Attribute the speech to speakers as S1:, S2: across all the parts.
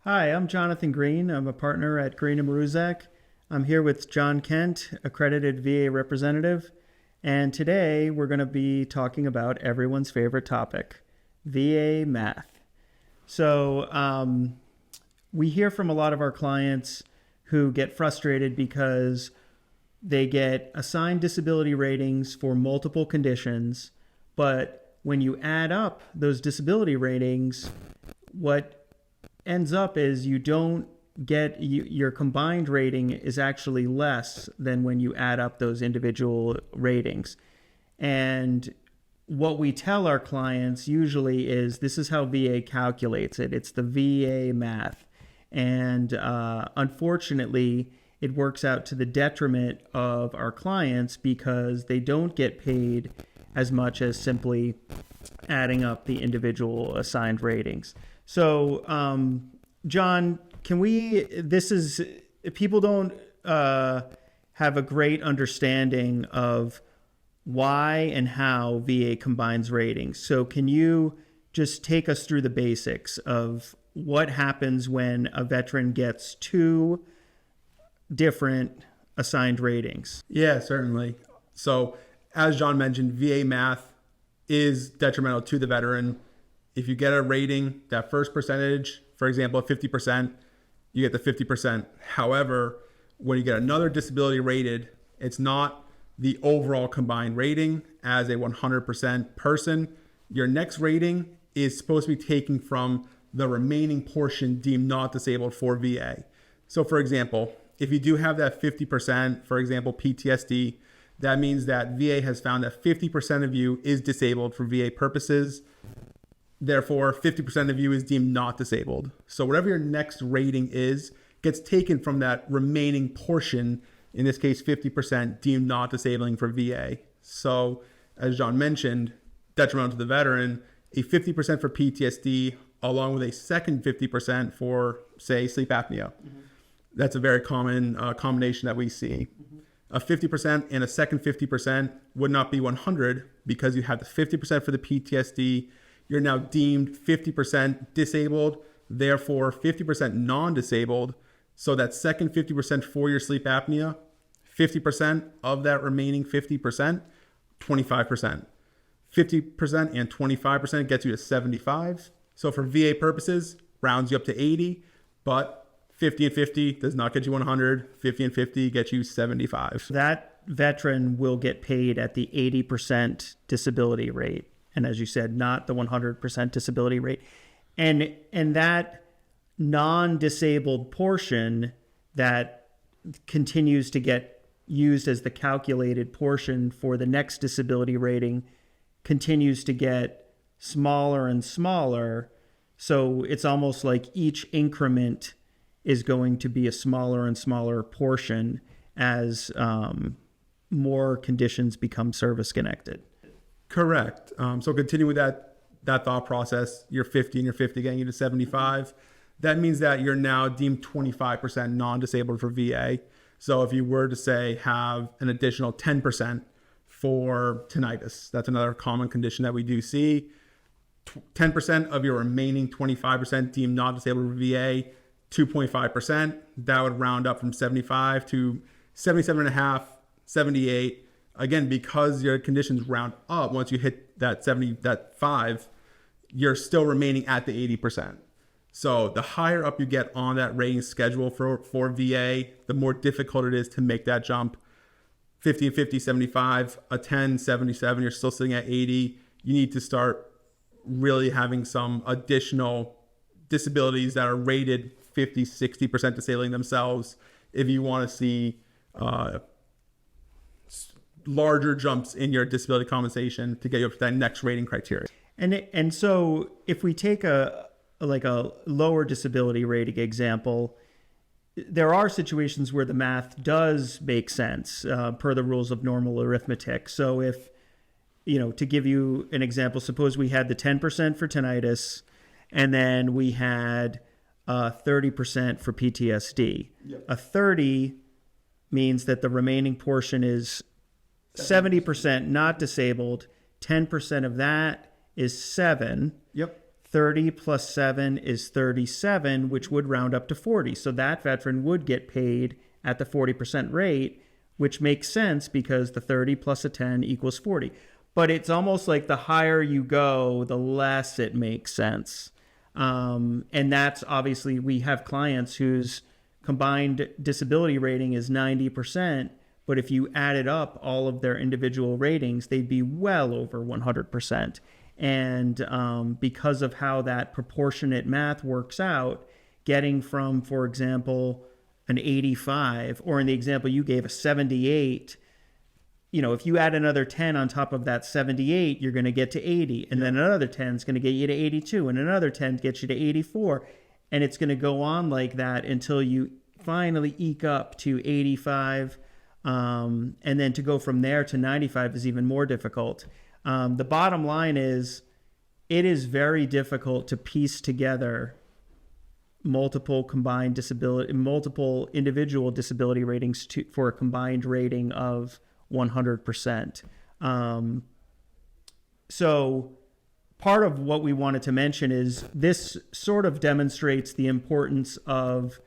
S1: Hi, I'm Jonathan Greene. I'm a partner at Greene and Maruzak. I'm here with John Kent, accredited VA representative. And today we're going to be talking about everyone's favorite topic, VA math. So we hear from a lot of our clients who get frustrated because they get assigned disability ratings for multiple conditions, but when you add up those disability ratings, what ends up is you don't get your combined rating is actually less than when you add up those individual ratings. And what we tell our clients usually is this is how VA calculates it. It's the VA math. And unfortunately, it works out to the detriment of our clients because they don't get paid as much as simply adding up the individual assigned ratings. So, John, people don't have a great understanding of why and how VA combines ratings. So can you just take us through the basics of what happens when a veteran gets two different assigned ratings?
S2: Yeah, certainly. So as John mentioned, VA math is detrimental to the veteran. If you get a rating, that first percentage, for example, 50%, you get the 50%. However, when you get another disability rated, it's not the overall combined rating as a 100% person. Your next rating is supposed to be taken from the remaining portion deemed not disabled for VA. So for example, if you do have that 50%, for example, PTSD, that means that VA has found that 50% of you is disabled for VA purposes. Therefore, 50% of you is deemed not disabled. So whatever your next rating is gets taken from that remaining portion, in this case, 50% deemed not disabling for VA. So as John mentioned, detrimental to the veteran, a 50% for PTSD along with a second 50% for, say, sleep apnea. Mm-hmm. That's a very common combination that we see. Mm-hmm. A 50% and a second 50% would not be 100 because you have the 50% for the PTSD. You're now deemed 50% disabled, therefore 50% non-disabled. So that second 50% for your sleep apnea, 50% of that remaining 50%, 25%. 50% and 25% gets you to 75. So for VA purposes, rounds you up to 80, but 50 and 50 does not get you 100. 50 and 50 get you 75.
S1: That veteran will get paid at the 80% disability rate. And as you said, not the 100% disability rate. And that non-disabled portion that continues to get used as the calculated portion for the next disability rating continues to get smaller and smaller. So it's almost like each increment is going to be a smaller and smaller portion as more conditions become service-connected.
S2: Correct. So continue with that thought process. You're 50 and you're 50 getting you to 75. That means that you're now deemed 25% non-disabled for VA. So if you were to say have an additional 10% for tinnitus, that's another common condition that we do see. 10% of your remaining 25% deemed non-disabled for VA, 2.5%. That would round up from 75 to 77.5, 78. Again, because your conditions round up, once you hit that 5, you're still remaining at the 80%. So the higher up you get on that rating schedule for VA, the more difficult it is to make that jump. 50 and 50, 75, a 10, 77, you're still sitting at 80. You need to start really having some additional disabilities that are rated 50, 60% disabling themselves if you want to see larger jumps in your disability compensation to get you up to that next rating criteria.
S1: And so if we take a lower disability rating example, there are situations where the math does make sense per the rules of normal arithmetic. So if, to give you an example, suppose we had the 10% for tinnitus and then we had 30% for PTSD. Yep. A 30 means that the remaining portion is 70% not disabled. 10% of that is 7.
S2: Yep.
S1: 30 plus 7 is 37, which would round up to 40. So that veteran would get paid at the 40% rate, which makes sense because the 30 plus a 10 equals 40. But it's almost like the higher you go, the less it makes sense. And that's obviously, we have clients whose combined disability rating is 90%, but if you added up all of their individual ratings, they'd be well over 100%. And because of how that proportionate math works out, getting from, for example, an 85, or in the example you gave, a 78, if you add another 10 on top of that 78, you're going to get to 80. And then another 10 is going to get you to 82. And another 10 gets you to 84. And it's going to go on like that until you finally eke up to 85. And then to go from there to 95 is even more difficult. The bottom line is, it is very difficult to piece together multiple individual disability ratings for a combined rating of 100%. So part of what we wanted to mention is this sort of demonstrates the importance of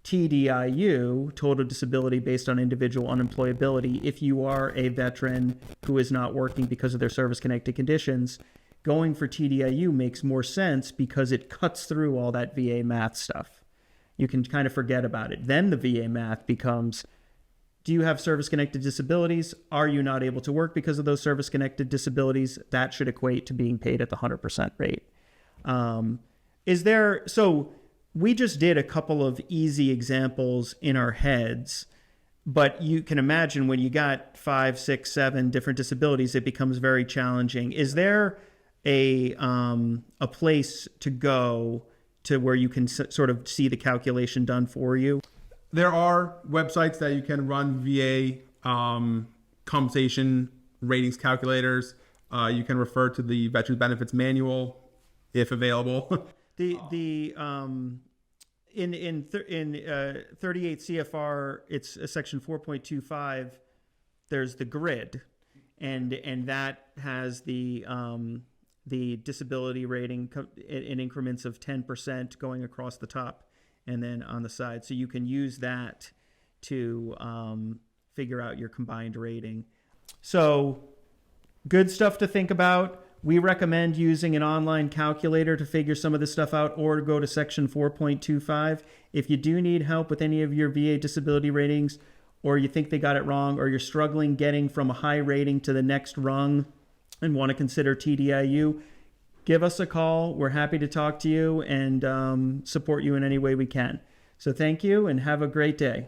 S1: TDIU, total disability based on individual unemployability. If you are a veteran who is not working because of their service-connected conditions, going for TDIU makes more sense because it cuts through all that VA math stuff. You can kind of forget about it. Then the VA math becomes, do you have service-connected disabilities? Are you not able to work because of those service-connected disabilities? That should equate to being paid at the 100% rate. So we just did a couple of easy examples in our heads, but you can imagine when you got 5, 6, 7 different disabilities, it becomes very challenging. Is there a place to go to where you can sort of see the calculation done for you?
S2: There are websites that you can run VA compensation ratings calculators. You can refer to the Veterans Benefits Manual if available.
S1: In 38 CFR, it's section 4.25. There's the grid, and that has the disability rating in increments of 10% going across the top and then on the side. So you can use that to figure out your combined rating. So good stuff to think about. We recommend using an online calculator to figure some of this stuff out, or go to section 4.25. If you do need help with any of your VA disability ratings, or you think they got it wrong, or you're struggling getting from a high rating to the next rung and want to consider TDIU, give us a call. We're happy to talk to you and support you in any way we can. So thank you and have a great day.